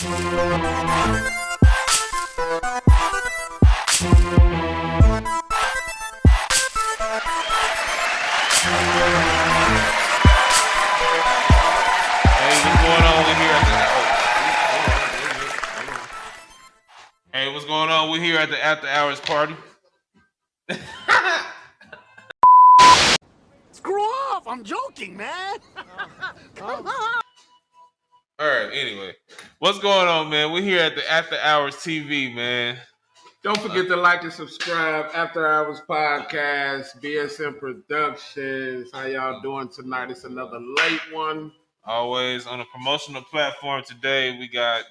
Hey, what's going on? We're here at the After Hours party. Screw off! I'm joking, man. Come on. All right. Anyway, what's going on, man? We're here at the After Hours TV, man. Don't forget to like and subscribe. After Hours Podcast, B.S.M Productions. How y'all doing tonight? It's another late one. Always on a promotional platform today. We got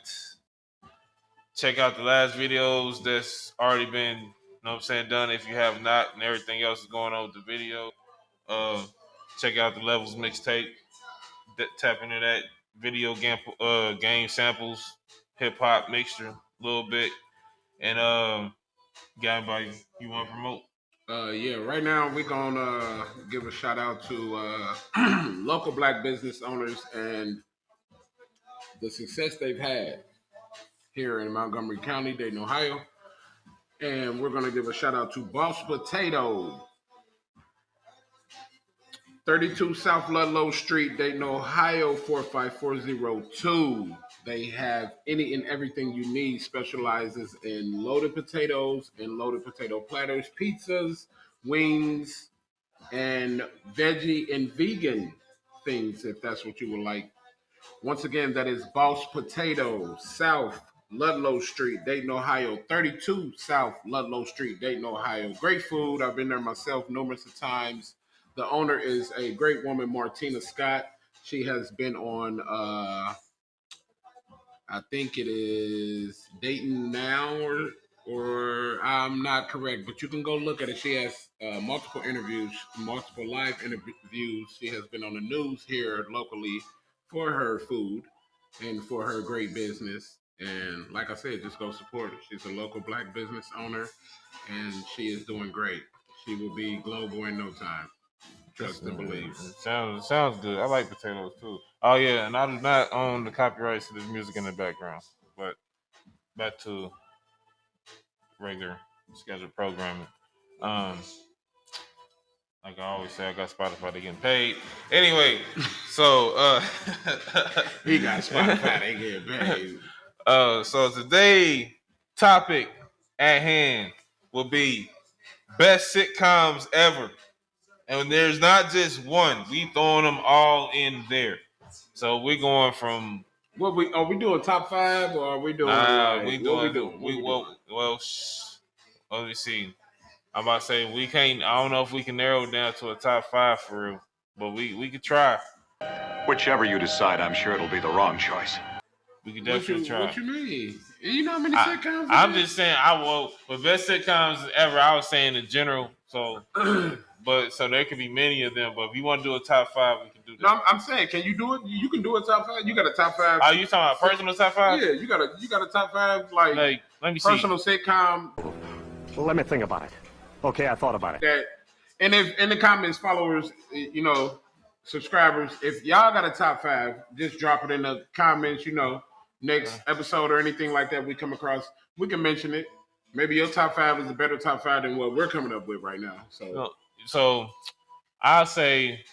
check out the last videos that's already been, you know what I'm saying, done. If you have not, and everything else is going on with the video. Check out the Levels mixtape. Tap into that video game samples, hip hop mixture a little bit, and got anybody you want to promote? Yeah, right now we're gonna give a shout out to local black business owners and the success they've had here in Montgomery County, Dayton, Ohio. And we're gonna give a shout out to Boss Potato, 32 South Ludlow Street, Dayton, Ohio, 45402. They have any and everything you need. Specializes in loaded potatoes and loaded potato platters, pizzas, wings, and veggie and vegan things, if that's what you would like. Once again, that is Boss Potato, South Ludlow Street, Dayton, Ohio, 32 South Ludlow Street, Dayton, Ohio. Great food. I've been there myself numerous of times. The owner is a great woman, Martina Scott. She has been on, I think it is Dayton Now, or I'm not correct, but you can go look at it. She has multiple interviews, multiple live interviews. She has been on the news here locally for her food and for her great business. And like I said, just go support her. She's a local black business owner, and she is doing great. She will be global in no time. Trust and believe. Sounds good. I like potatoes too. Oh yeah, and I do not own the copyrights to this music in the background. But back to regular scheduled programming. Like I always say, I got Spotify. They getting paid. Anyway, so he got Spotify. They getting paid. So today topic at hand will be best sitcoms ever. And there's not just one. We throwing them all in there. So we're going from what we are we doing top 5 or are we doing let me see. I'm about to say we can't. I don't know if we can narrow it down to a top 5 for real, but we could try. Whichever you decide, I'm sure it'll be the wrong choice. We can definitely try. What you mean? You know how many sitcoms? I'm just saying. But best sitcoms ever. I was saying in general. So. But so there could be many of them. But if you want to do a top 5, we can do that. No, I'm saying, can you do it? You can do a top 5. You got a top 5. Are you talking about personal top 5? Yeah, you got a top 5 like let me personal see. Sitcom. Let me think about it. Okay, I thought about it. That, and if in the comments, followers, subscribers, if y'all got a top 5, just drop it in the comments. Next episode or anything like that we come across, we can mention it. Maybe your top 5 is a better top 5 than what we're coming up with right now. So I'll say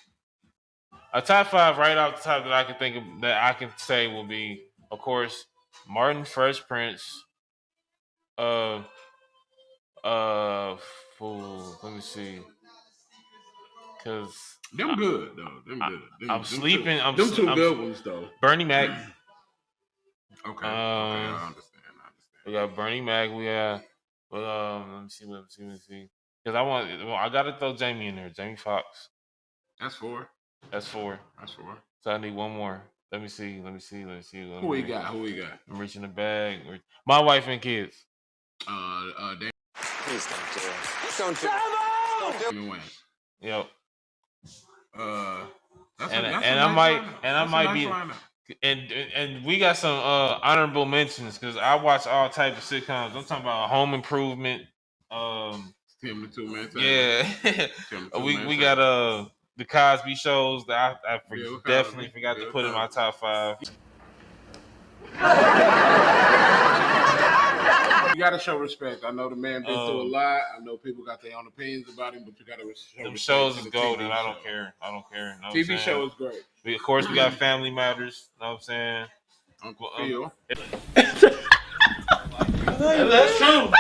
a top 5 right off the top that I can think of that I can say will be, of course, Martin Fresh Prince. Let me see, cause them good though. Them good. I'm sleeping. Them two good ones though. Bernie Mac. Okay. I understand. We got Bernie Mac. We have. Let me see. Because I gotta throw Jamie in there. Jamie Foxx. That's 4. So I need one more. Let me see. Who we got? I'm reaching the bag. My wife and kids. Please don't do it. Don't do it. Yep. And we got some honorable mentions because I watch all types of sitcoms. I'm talking about Home Improvement. Tim the 2-Man. Yeah. we got the Cosby shows that I definitely forgot to put in my top 5. You gotta show respect. I know the man been through a lot. I know people got their own opinions about him, but you gotta show Them respect. shows to is the golden. TV I don't show. care. I don't care. Know TV what I'm show saying? is great. Of course, we got Family Matters. Know what I'm saying? Uncle Phil. That's true.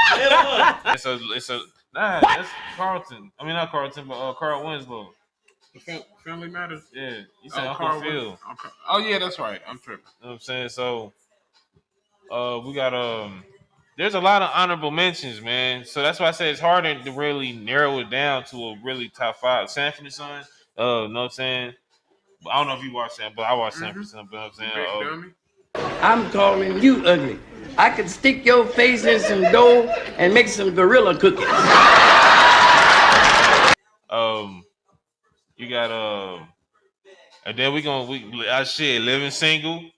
It's a nah. That's Carlton. I mean not Carlton, but Carl Winslow. Family Matters. Yeah, you said Uncle Carl Phil. Oh yeah, that's right. I'm tripping. You know what I'm saying? So, we got there's a lot of honorable mentions, man. So that's why I said it's harder to really narrow it down to a really top 5. Sanford and Son. Know what I'm saying? I don't know if you watched that, but I watched Sanford and Son. But you know what I'm saying? Big dummy. I'm calling you ugly. I could stick your face in some dough and make some gorilla cookies. You got and then shit, Living Single.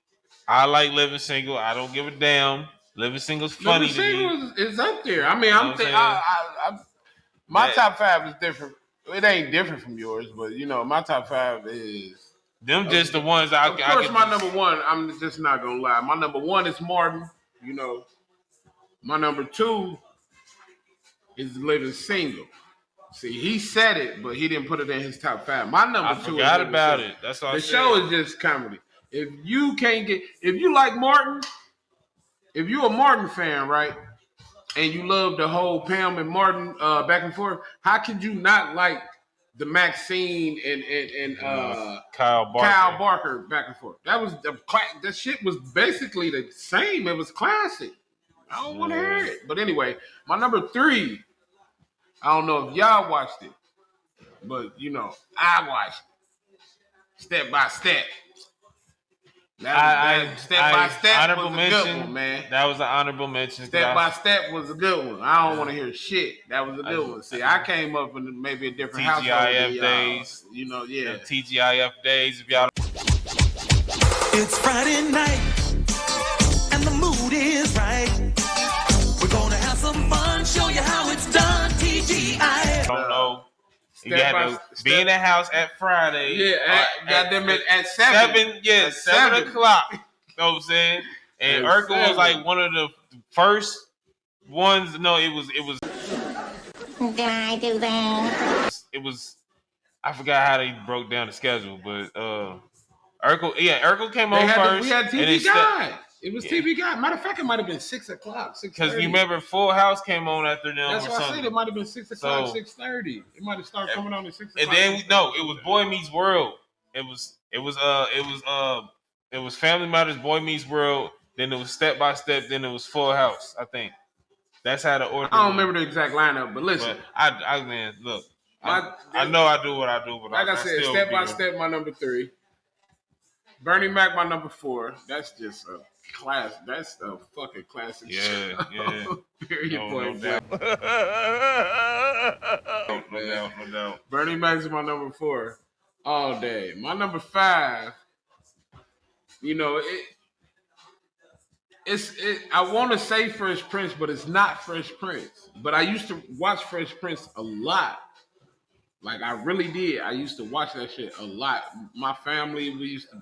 I like Living Single. I don't give a damn. Living Single's funny Living to me. Single is up there. I mean, my That- top 5 is different. It ain't different from yours, but you know, my top 5 is Them just the ones I Of course, my number 1. I'm just not gonna lie. My number 1 is Martin. You know, my number 2 is Living Single. See, he said it, but he didn't put it in his top 5. My number 2 forgot is about Single. it. That's all. The show is just comedy. If you like Martin, if you're a Martin fan, right, and you love the whole Pam and Martin back and forth, how could you not like the Maxine and Kyle Barker back and forth? That shit was basically the same. It was classic. I don't want to hear it. But anyway, my number 3. I don't know if y'all watched it, but you know I watched it. Step by Step. Step by Step honorable was a mention, good one, man. That was an honorable mention. Step by Step was a good one. I don't want to hear shit. That was a good one. See, I came up in maybe a different household than y'all. days. You know, yeah. TGIF days. If y'all. It's Friday night, and the mood is right. We're gonna have some fun, show you how it's done. TGIF. Don't know. You got to be in the house at Friday. Yeah, at 7. 7 o'clock. You know what I'm saying? And Urkel was like one of the first ones. No, it was. Did I do that? It was. I forgot how they broke down the schedule, but Urkel came on first. We had TV Guide. It was TV Guide. Matter of fact, it might have been 6 o'clock, 6:30. Because you remember Full House came on after them. That's or why something. I said it might have been 6 o'clock, 6:30. It might have started coming on at 6 o'clock. And then it was Boy Meets World. It was Family Matters, Boy Meets World. Then it was Step by Step. Then it was Full House. I think that's how the order. I don't remember the exact lineup, but listen. But I man, look. I know I do what I do, but like I said, Step by Step, my number 3. Bernie Mac, my number 4. That's just a class. That's a fucking classic. Yeah, yeah. Period. No doubt. No doubt. Bernie Mac's my number 4 all day. My number 5. You know I want to say Fresh Prince, but it's not Fresh Prince. But I used to watch Fresh Prince a lot. Like I really did. I used to watch that shit a lot. My family, we used to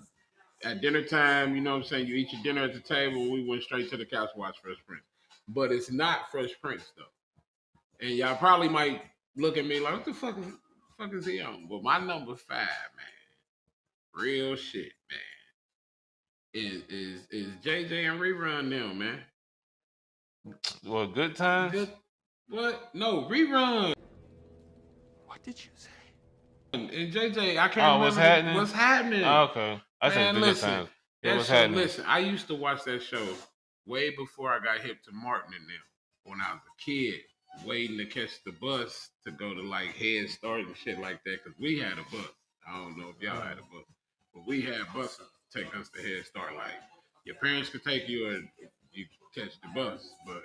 at dinner time, you know what I'm saying? You eat your dinner at the table, we went straight to the couch to watch Fresh Prince. But it's not Fresh Prince though. And y'all probably might look at me like, what the fuck is he on? But my number 5, man, real shit, man, is JJ and Rerun them, man. Well, Good Times? What? No, Rerun. What did you say? And JJ, I can't what's remember happening? What's happening. Oh, okay. I said Good Times. What's happening? Listen, I used to watch that show way before I got hip to Martin and them. When I was a kid, waiting to catch the bus to go to like Head Start and shit like that, because we had a bus. I don't know if y'all had a bus, but we had buses to take us to Head Start. Like your parents could take you or you catch the bus. But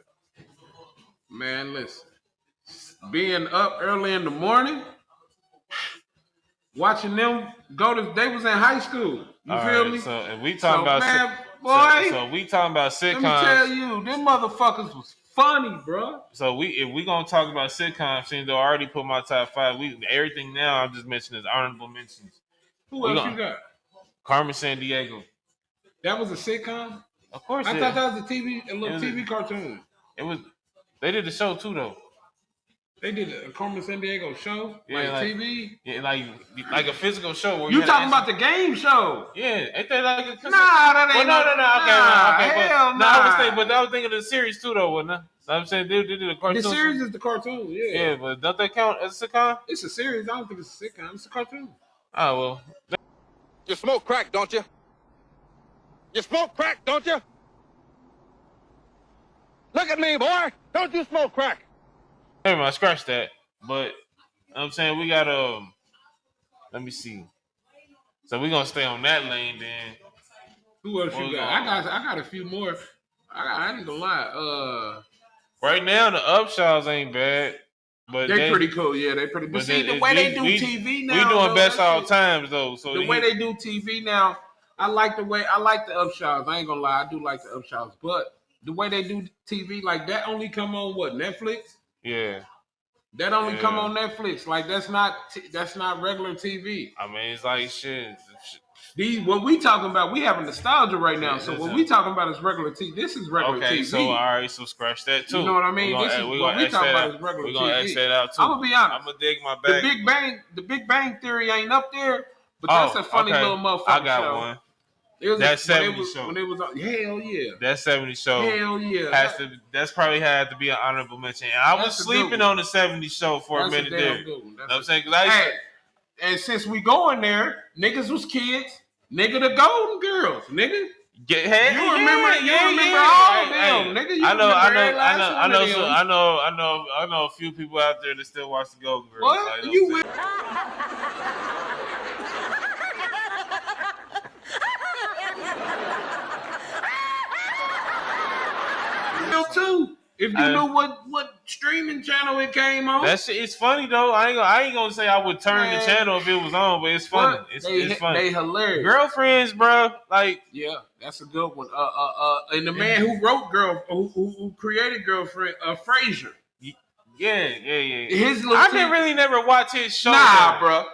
man, listen, being up early in the morning, watching them they was in high school. You feel me? So if we talking about boy, so we talking about sitcoms. Let me tell you, them motherfuckers was funny, bro. So if we gonna talk about sitcoms, since I already put my top 5, everything now I'm just mentioning is honorable mentions. Who else you got? Carmen Sandiego. That was a sitcom? Of course, I thought that was a little TV cartoon. It was. They did the show too, though. They did a Carmen Sandiego show, like TV. Yeah, like a physical show. Where you talking about the game show? Yeah, ain't that like a? Nah, that ain't. No. Okay, hell nah. I was thinking of the series too, though, wasn't I? I'm saying they did a cartoon. The series is the cartoon, yeah. Yeah, but don't that count as a sitcom? It's a series. I don't think it's a sitcom. It's a cartoon. Oh well. You smoke crack, don't you? You smoke crack, don't you? Look at me, boy. Don't you smoke crack? Never mind, scratch that. But I'm saying we got let me see. So we're gonna stay on that lane then. Who else you got? I got a few more. I ain't gonna lie. Right now the Upshaws ain't bad. But they pretty cool, yeah. They pretty. But see, the way they do TV now, we doing best all times though. So the way they do TV now, I like the Upshaws. I ain't gonna lie, I do like the Upshaws. But the way they do TV, like that only come on what, Netflix? Yeah. That only come on Netflix. Like that's not regular TV. I mean, it's like shit. What we talking about, we having nostalgia right now. So what we talking about is regular TV. This is regular TV. Okay, so all right, so scratch that too. You know what I mean? This is what we talking about is regular TV. We're gonna X that out too. I'm gonna be honest. I'm gonna dig my bag. The Big Bang Theory ain't up there, but that's a funny little motherfucker. I got one. That 70s show. When it was on, hell yeah. That 70s show. Hell yeah. That's probably had to be an honorable mention. And I was sleeping on the 70s show for a minute there. You know what I'm saying? And since we going there, niggas was kids. Nigga, the Golden Girls, nigga. You remember all of them, nigga. I know a few people out there that still watch the Golden Girls. What? Too. If you knew what streaming channel it came on. That shit, it's funny though. I ain't gonna say I would turn the channel if it was on, but it's funny. It's funny. They hilarious. Girlfriends, bro. Like, yeah, that's a good one. And the man who wrote who created Girlfriend, Frasier. Yeah. I didn't really never watch his show. Nah, bro.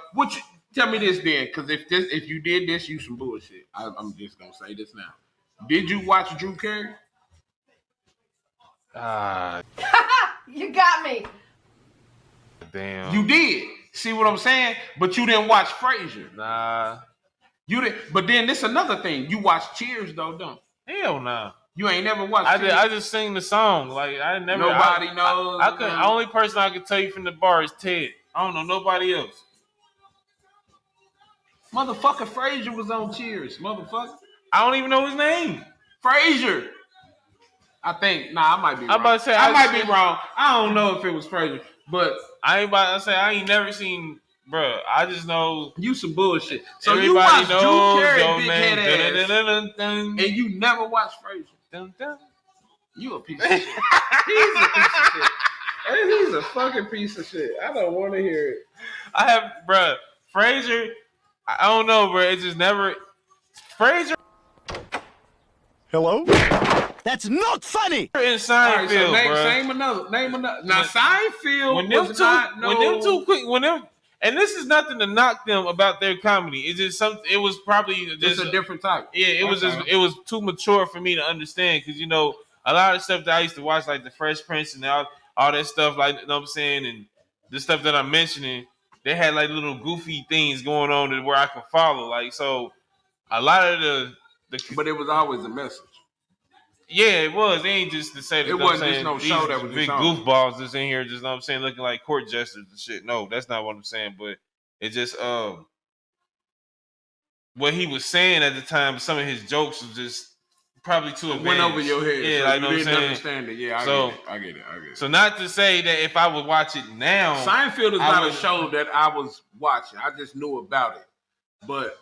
Tell me this then, because if you did this, you some bullshit. I'm just gonna say this now. Did you watch Drew Carey? You got me. Damn. You did. See what I'm saying? But you didn't watch Frasier. Nah. You didn't. But then this another thing. You watch Cheers though, don't? Hell nah. You ain't never watched. I just sing the song. Like I never. Nobody knows. The only person I can tell you from the bar is Ted. I don't know nobody else. Motherfucker, Frasier was on Cheers. Motherfucker. I don't even know his name. Frasier. I think. Nah, I might be wrong. I'm about to say I might be wrong. I don't know if it was Frasier, but I ain't about to say I ain't never seen. Bro, I just know you some bullshit. So everybody you watch Drew Carey, your big name. head ass, Dun, dun, dun, and you never watch Frasier. dun, dun. You a piece of shit. He's a piece of shit. And he's a fucking piece of shit. I don't want to hear it. I have, bro. Frasier. I don't know, bro. It's just never. Frasier. Hello? That's not funny. In Seinfeld, right, so bro. Name another. Now Seinfeld and this is nothing to knock them about their comedy. It's just something. It was probably just a different type. Yeah, it was too mature for me to understand because a lot of stuff that I used to watch, like the Fresh Prince and all that stuff, like you know what I'm saying, and the stuff that I'm mentioning, they had like little goofy things going on where I could follow. Like so, a lot of the but it was always a message. Yeah, it was. They ain't just to say that. It wasn't just no show that was big goofballs that's in here. Just know what I'm saying, looking like court jesters and shit. No, that's not what I'm saying. But it just what he was saying at the time. Some of his jokes was just probably too advanced. Went over your head. Yeah, so like you didn't understand it. Yeah, I get it. So not to say that if I would watch it now, Seinfeld is not a show that I was watching. I just knew about it, but.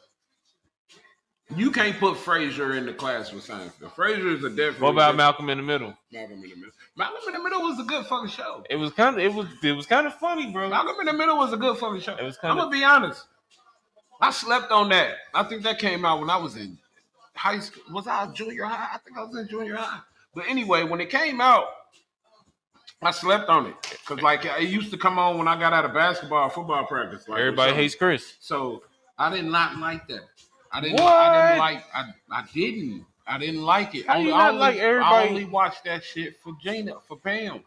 You can't put Frasier in the class with Seinfeld. Frasier is a different. What about Malcolm in the Middle? Malcolm in the Middle was a good fucking show. It was kind of funny, bro. Malcolm in the Middle was a good fucking show. I'm gonna be honest. I slept on that. I think that came out when I was in high school. Was I junior high? I think I was in junior high. But anyway, when it came out, I slept on it because like it used to come on when I got out of basketball, football practice. Like, everybody hates Chris. So I did not like that. I didn't I didn't like it. How you not like everybody? I only watched that shit for Pam.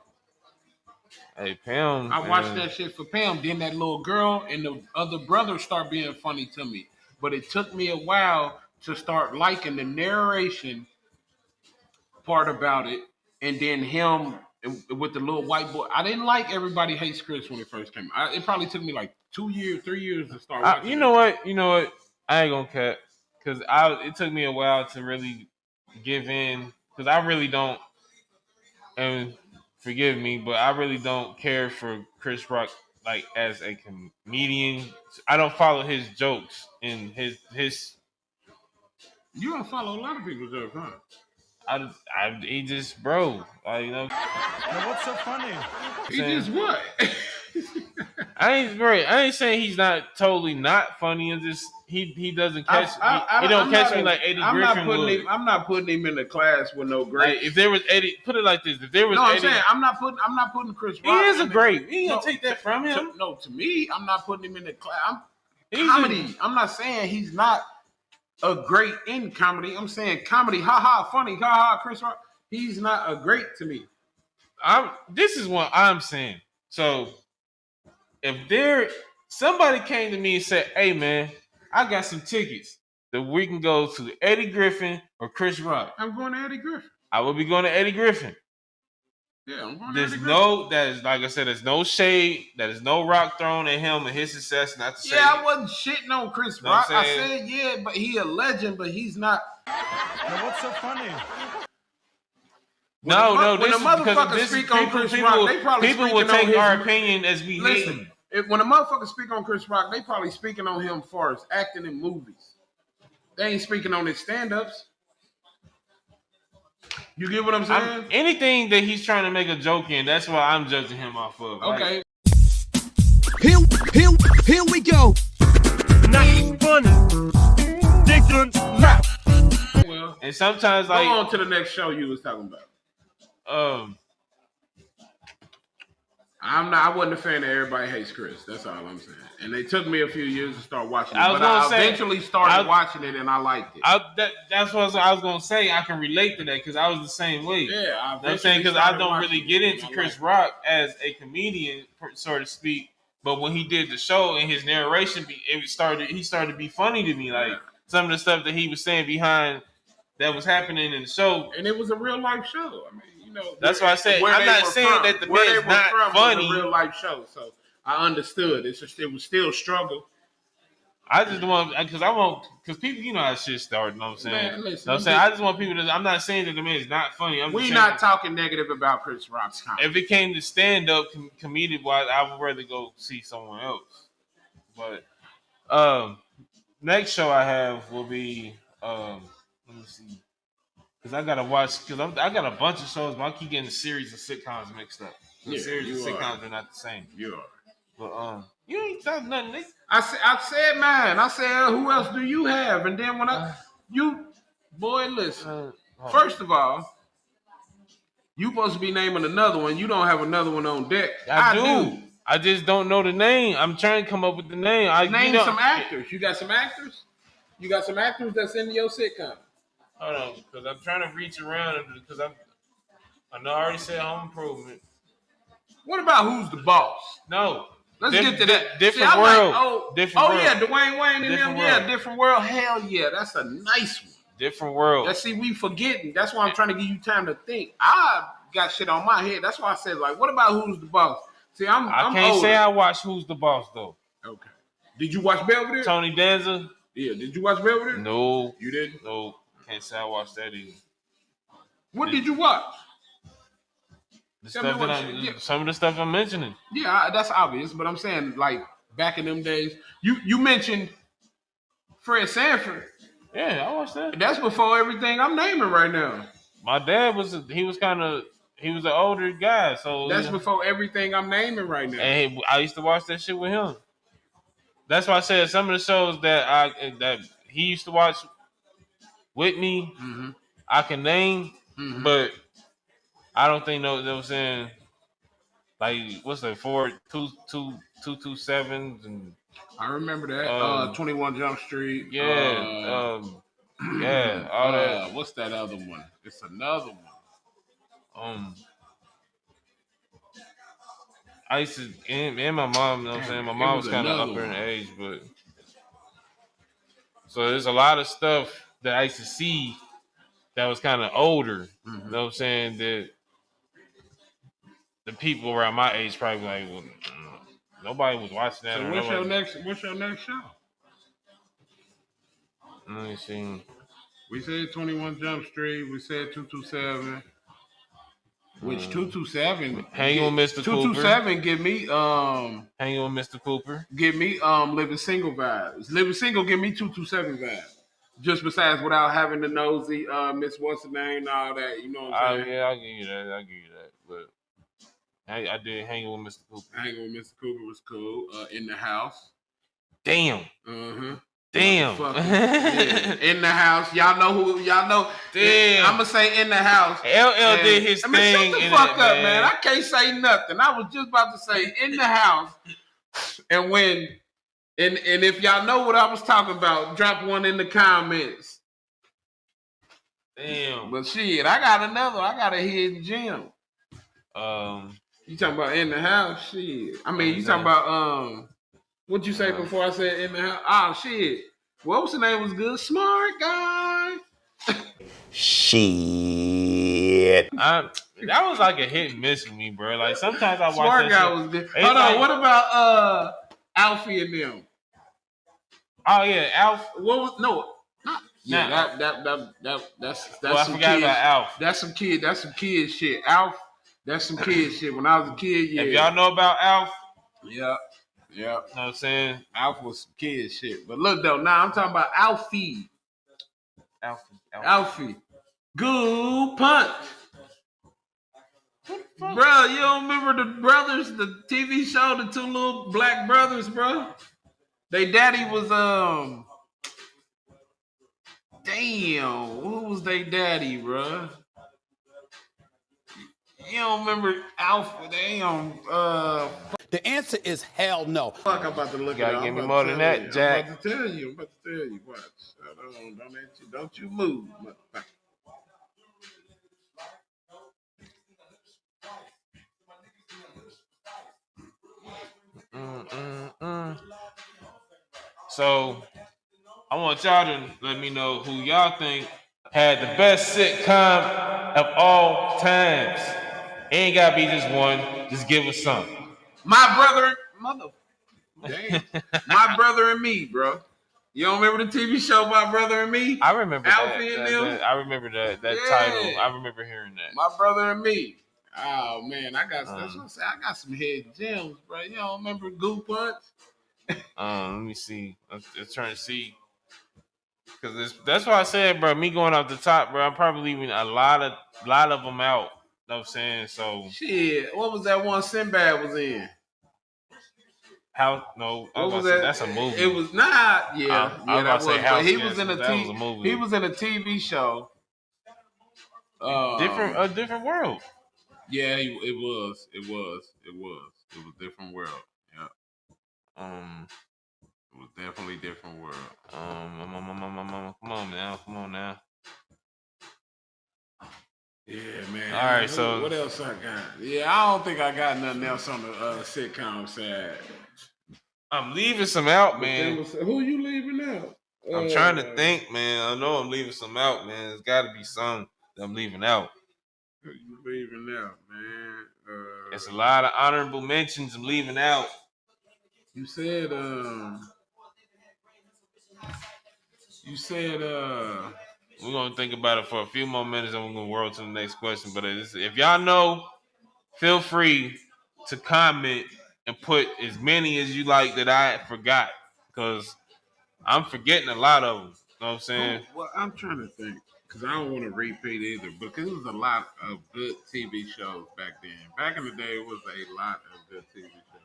Hey, Pam. I watched that shit for Pam. Then that little girl and the other brother start being funny to me. But it took me a while to start liking the narration part about it, and then him with the little white boy. I didn't like Everybody Hates Chris when it first came out. It probably took me like 2 years, 3 years to start watching. You know what? I ain't gonna cut because it took me a while to really give in because I really don't. And forgive me, but I really don't care for Chris Rock like as a comedian. I don't follow his jokes and his. You don't follow a lot of people's jokes, huh? He just bro, Now what's so funny? He just what? I ain't saying he's not totally not funny. It's just he doesn't catch. He don't catch me like Eddie Griffin would. I'm not putting him in the class with no great. Like if there was Eddie, put it like this: if there was no, I'm Eddie, saying I'm not putting Chris Rock. He is a great. You gonna take that from him? To me, I'm not putting him in the class. Comedy. I'm not saying he's not a great in comedy. I'm saying comedy, funny, Chris Rock. He's not a great to me. This is what I'm saying. So if somebody came to me and said, "Hey man, I got some tickets that we can go to Eddie Griffin or Chris Rock," I'm going to Eddie Griffin. I will be going to Eddie Griffin. Yeah, I'm going There's that is like I said, there's no shade, that is no rock thrown at him and his success. Not to say, I wasn't shitting on Chris Rock. I said, yeah, but he a legend, but he's not. Now what's so funny? When a motherfucker speak on Chris Rock, they probably people will take our opinion as we listen. When a motherfucker speak on Chris Rock, they probably speaking on him for his acting in movies. They ain't speaking on his stand-ups. You get what I'm saying? Anything that he's trying to make a joke in, that's what I'm judging him off of. Okay. Here we go. Not funny. Different rap. Well, and sometimes go on to the next show you was talking about. I wasn't a fan of Everybody Hates Chris. That's all I'm saying. And it took me a few years to start watching it. But I eventually started watching it and I liked it. That's what I was going to say. I can relate to that because I was the same way. Yeah. I'm saying because I don't really get into Chris Rock as a comedian, so to speak. But when he did the show and his narration, he started to be funny to me. Like some of the stuff that he was saying behind that was happening in the show. And it was a real life show. I mean, that's why I said I'm not saying that the man's not funny. Was a real life show, so I understood. It was still struggle. I just want because people, how shit started. You know what I'm saying? Man, listen, I just want people to. I'm not saying that the man's not funny. We're not talking negative about Chris Rock's comedy. If it came to stand up comedic wise, I would rather go see someone else. But next show I have will be let me see. Because I gotta watch. Because I got a bunch of shows, but I keep getting the series of sitcoms mixed up. The series of sitcoms are not the same. You are. But you ain't talking nothing. Nigga. I said mine. I said who else do you have? And then when listen. First of all, you supposed to be naming another one. You don't have another one on deck. I do. I just don't know the name. I'm trying to come up with the name. Name some actors. You got some actors? You got some actors that's in your sitcom. Hold on, because I'm trying to reach around because I know I already said Home Improvement. What about Who's the Boss? No. Let's get to that. Different world. Different world. Yeah, Dwayne Wayne and them. Yeah, Different World. Hell yeah, that's a nice one. Different World. We forgetting. That's why I'm trying to give you time to think. I got shit on my head. That's why I said, like, what about Who's the Boss? See, I can't say I watched Who's the Boss, though. Okay. Did you watch Belvedere? Tony Danza? Yeah. Did you watch Belvedere? No. You didn't? No. Can't say I watched that either. What did you watch? Some of the stuff I'm mentioning. Yeah, that's obvious, but I'm saying like back in them days, you mentioned Fred Sanford. Yeah, I watched that. That's before everything I'm naming right now. My dad was an older guy, so that's before everything I'm naming right now. And I used to watch that shit with him. That's why I said some of the shows that he used to watch with me, I can name, but I don't think no. You know what I'm saying? Like what's that? 227 and I remember that. 21 Jump Street. Yeah. Yeah, all that. What's that other one? It's another one. I used to, and my mom, you know what I'm saying? My mom was kind of up in age, but so there's a lot of stuff that I used to see that was kind of older. You know what I'm saying? That the people around my age probably like, well, nobody was watching that. So or what's nobody. your next show? Let me see. We said 21 Jump Street. We said 227. Which 227? Hanging with Mr. 227 give me Hanging with Mr. Cooper. Give me Living Single vibes. Living Single give me 227 vibes. Just besides without having the nosy Miss What's the Name and all that, you know what I'm saying? Yeah, I'll give you that. But I did Hanging with Mr. Cooper. Hanging with Mr. Cooper was cool. In the House. Damn. Damn. Yeah. In the House. Y'all know. Damn. I'm gonna say In the House. LL did his thing. Shut the fuck up, man. I can't say nothing. I was just about to say In the House. And when and if y'all know what I was talking about, drop one in the comments. Damn. But shit, I got a hidden gem. You talking about In the House? Shit. I mean, you talking about what'd you say before I said In the House? Oh shit. What was the name? Was good? Smart Guy. Shit. That was like a hit and miss for me, bro. Like sometimes I watch Smart that Guy shit. was good. Hold on, what about Alfie and them? Oh yeah, Alf. What was no? Yeah, that's I some forgot kids. about Alf. That's some kid shit. Alf, that's some kid shit. When I was a kid, yeah. If y'all know about Alf, yeah. You know what I'm saying? Alf was some kid shit. But look though, now I'm talking about Alfie. Alfie. Good punch. Bro, you don't remember the brothers, the TV show, the two little black brothers, bro? They daddy was damn, who was they daddy, bro? You don't remember Alpha? Damn. The answer is hell no. Fuck, I'm about to look You gotta it up. give me more than that, Jack. I'm about to tell you. Watch. Don't you move, motherfucker. So I want y'all to let me know who y'all think had the best sitcom of all times. Ain't gotta be just one. Just give us some. My brother, damn. My Brother and Me, bro. You don't remember the TV show My Brother and Me? I remember Alfie and them. I remember that title. I remember hearing that. My Brother and Me. Oh man, that's what I'm saying. I got some hidden gems, bro. You don't remember Goo Punch? Let me see. I'm trying to see. Cause that's why I said, bro. Me going off the top, bro. I'm probably leaving a lot of them out. You know what I'm saying? So shit. What was that one Sinbad was in? How? No, what was that? That's a movie. It was not. Yeah, I was that was. But he was in a movie. He was in a TV show. A different world. Yeah, it was a different world. Yeah. It was definitely different world. Come on now. Yeah, man. All right, so what else I got? Yeah, I don't think I got nothing else on the sitcom side. I'm leaving some out, man. Who you leaving out? I'm trying to think, man. I know I'm leaving some out, man. There's got to be some that I'm leaving out. Who you leaving out, man? It's a lot of honorable mentions I'm leaving out. You said we're gonna think about it for a few more minutes and we're gonna roll to the next question. But if y'all know, feel free to comment and put as many as you like that I forgot, because I'm forgetting a lot of them. You know what I'm saying? Well, I'm trying to think, because I don't want to repeat either, because it was a lot of good TV shows back then. Back in the day, it was a lot of good TV shows.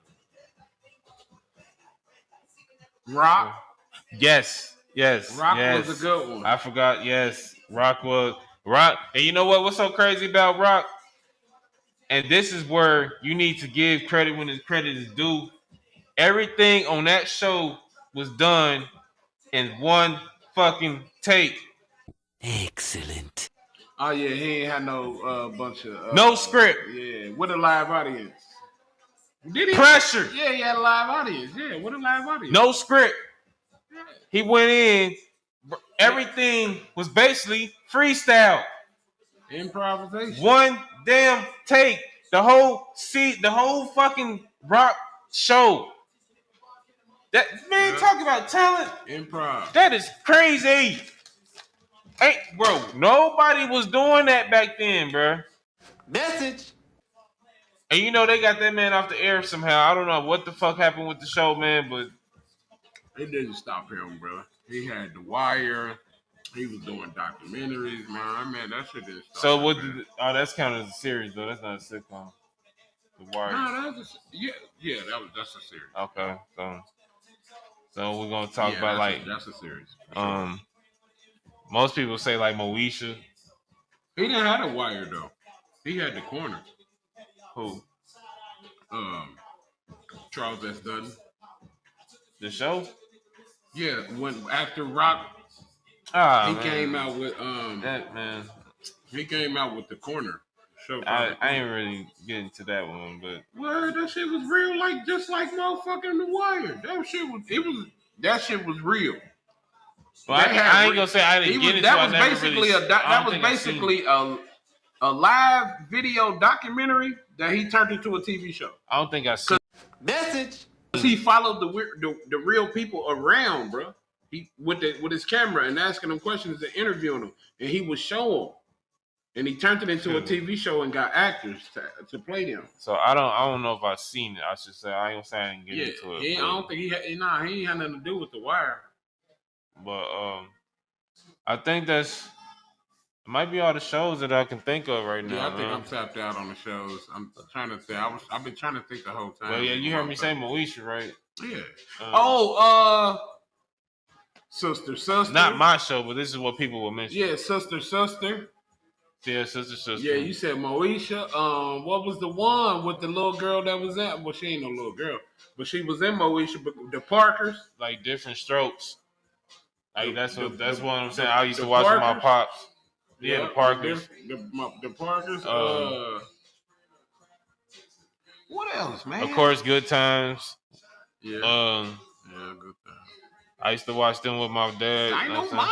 Rock? Yes. Rock was a good one. I forgot, yes. Rock. And you know what? What's so crazy about Rock? And this is where you need to give credit when credit is due. Everything on that show was done in one fucking take. Excellent. Oh yeah, he ain't had no bunch of No script. Yeah, with a live audience. Did he? Pressure. Yeah, he had a live audience. Yeah, with a live audience. No script. He went in. Everything was basically freestyle. Improvisation. One damn take. The whole fucking rock show. That man, talk about talent. Improv. That is crazy. Hey, bro, nobody was doing that back then, bro. Message. And you know they got that man off the air somehow. I don't know what the fuck happened with the show, man, but it didn't stop him, bro. He had The Wire. He was doing documentaries, man. Man, that shit didn't stop. So what? That's counted as a series, though. That's not a sitcom. The Wire. No, that's a series. Okay, so we're gonna talk about that's a series. Most people say like Moesha. He didn't have a Wire though. He had The Corner. Who? Charles S. Dutton. The show? Yeah, when after Rock, came out with that man. He came out with The Corner. I ain't really getting to that one, but that shit was real, like just like motherfucking The Wire. That shit was real. Well, I ain't gonna say I didn't get it. That was basically a live video documentary that he turned into a TV show. I don't think I see. Message. He followed the real people around, bro. He with his camera and asking them questions and interviewing them, and he would show them. And he turned it into a TV show and got actors to play them. So I don't know if I've seen it. I should say I ain't gonna say I didn't get into it. I don't think he ain't had nothing to do with The Wire. But I think it might be all the shows that I can think of right now. Yeah, I think I'm tapped out on the shows. I'm trying to think. I've been trying to think the whole time. Well, yeah, you heard me say Moesha, right? Yeah. Sister. Not my show, but this is what people will mention. Yeah, Sister. Yeah, Sister. Yeah, you said Moesha. What was the one with the little girl that was at? Well, she ain't no little girl, but she was in Moesha. But the Parkers, like Different Strokes. Like that's what I'm saying. I used to watch with my pops. Yeah, the Parkers. The Parkers. What else, man? Of course, Good Times. Yeah. Good Times. I used to watch them with my dad. Dynamite.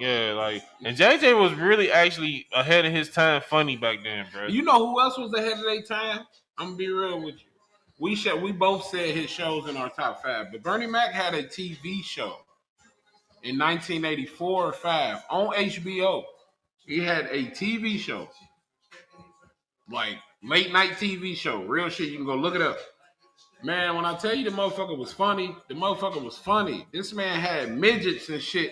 Yeah, and JJ was really actually ahead of his time funny back then, bro. You know who else was ahead of their time? I'm gonna be real with you. We both said his shows in our top 5, but Bernie Mac had a TV show in 1984 or 5 on HBO. He had a TV show, like late night TV show, real shit. You can go look it up. Man, when I tell you the motherfucker was funny. This man had midgets and shit.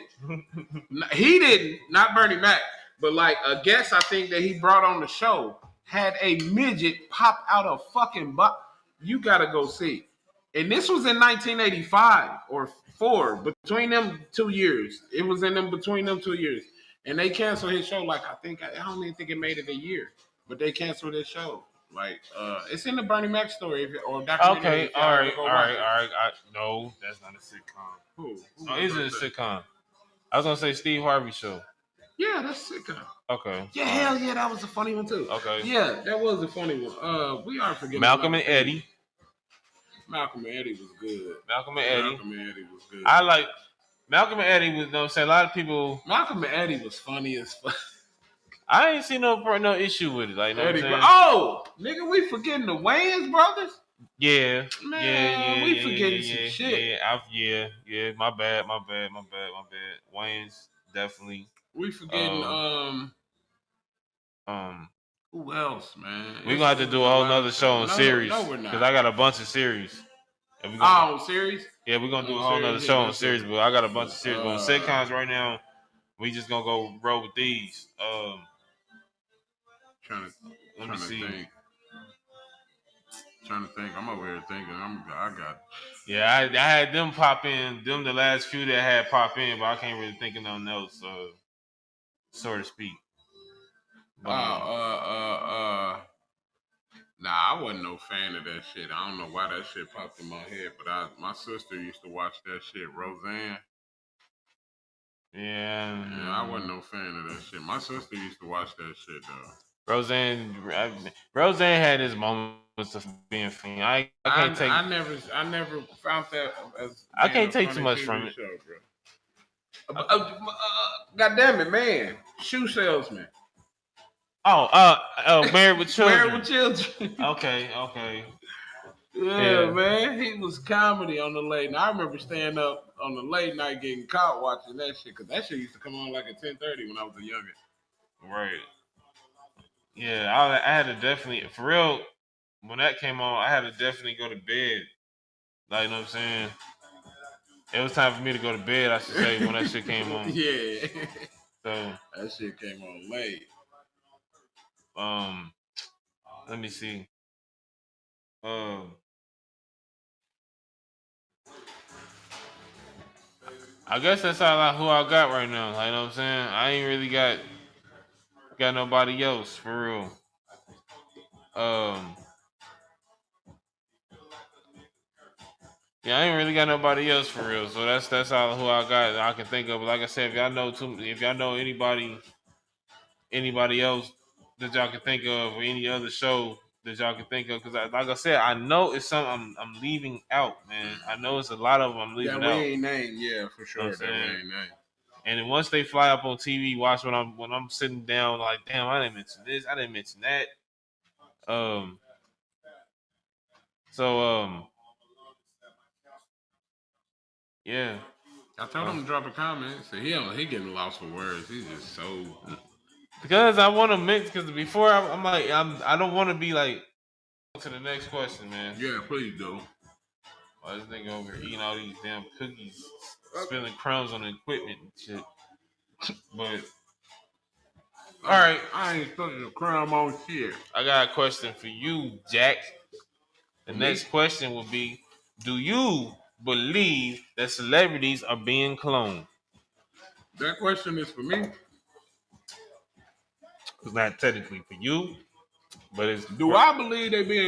He didn't, not Bernie Mac, but like a guest I think that he brought on the show had a midget pop out of fucking butt. You gotta go see. And this was in 1985 or 4, between them 2 years. It was between them 2 years. And they canceled his show. Like, I don't even think it made it a year, but they canceled his show. Like, it's in the Bernie Mac story or documentary. Okay, all right. No, that's not a sitcom. Who is it a sitcom? I was gonna say Steve Harvey show. Yeah, that's a sitcom. Okay. Yeah, hell yeah, that was a funny one too. Okay. Yeah, that was a funny one. We are forgetting Malcolm and Eddie. Malcolm and Eddie was good. Malcolm and Eddie was good. I like Malcolm and Eddie was. You know what I'm saying? A lot of people. Malcolm and Eddie was funny as fuck. I ain't seen no issue with it. Like, Eddie, nigga, we forgetting the Wayans brothers? Yeah. Man, we forgetting some shit. Yeah. My bad. Wayans, definitely. We forgetting, who else, man? We're gonna have to do a whole nother show and series. No, we're not. Because I got a bunch of series. Series? Yeah, we're gonna do a whole nother show and series, but I got a bunch of series. But on sitcoms right now, we just gonna go roll with these. Let me see. Trying to think. I'm over here thinking. Yeah, I had them pop in. Them the last few that had pop in, but I can't really think of nothing else, so to speak. But, Nah, I wasn't no fan of that shit. I don't know why that shit popped in my head, but my sister used to watch that shit. Roseanne. Yeah, I wasn't no fan of that shit. My sister used to watch that shit though. Roseanne had his moments of being funny. I can't take I never found that as I being a can't take too funny much from TV it. show, bro. God damn it, man! Shoe salesman. Married with Children. Married with Children. Okay. Yeah, man, he was comedy on the late night. I remember staying up on the late night getting caught watching that shit because that shit used to come on like at 10:30 when I was a youngin. Right. Yeah, I had to definitely, for real, when that came on, I had to definitely go to bed. Like, you know what I'm saying? It was time for me to go to bed, I should say, when that shit came on. Yeah. So, that shit came on late. let me see. I guess that's all who I got right now. Like, you know what I'm saying? I ain't really got nobody else for real. Yeah, I ain't really got nobody else for real. So that's all who I got that I can think of. But like I said, if y'all know anybody else that y'all can think of, or any other show that y'all can think of, because like I said, I know it's something I'm leaving out, man. I know it's a lot of them I'm leaving That we out. ain't named, yeah, for You know sure. what That I'm we saying? ain't named. And then once they fly up on TV, watch when I'm sitting down, like, damn, I didn't mention this, I didn't mention that. So yeah. I told him to drop a comment. So he getting lost for words. He's just so. Because I want to mix. Because before I'm like I don't want to be like to the next question, man. Yeah, please do. This nigga over here eating all these damn cookies, spilling crumbs on the equipment and shit. But all right, I ain't spilling a crumb on shit. I got a question for you, Jack. The For next me? question will be: do you believe that celebrities are being cloned? That question is for me. It's not technically for you, but it's Do I believe they being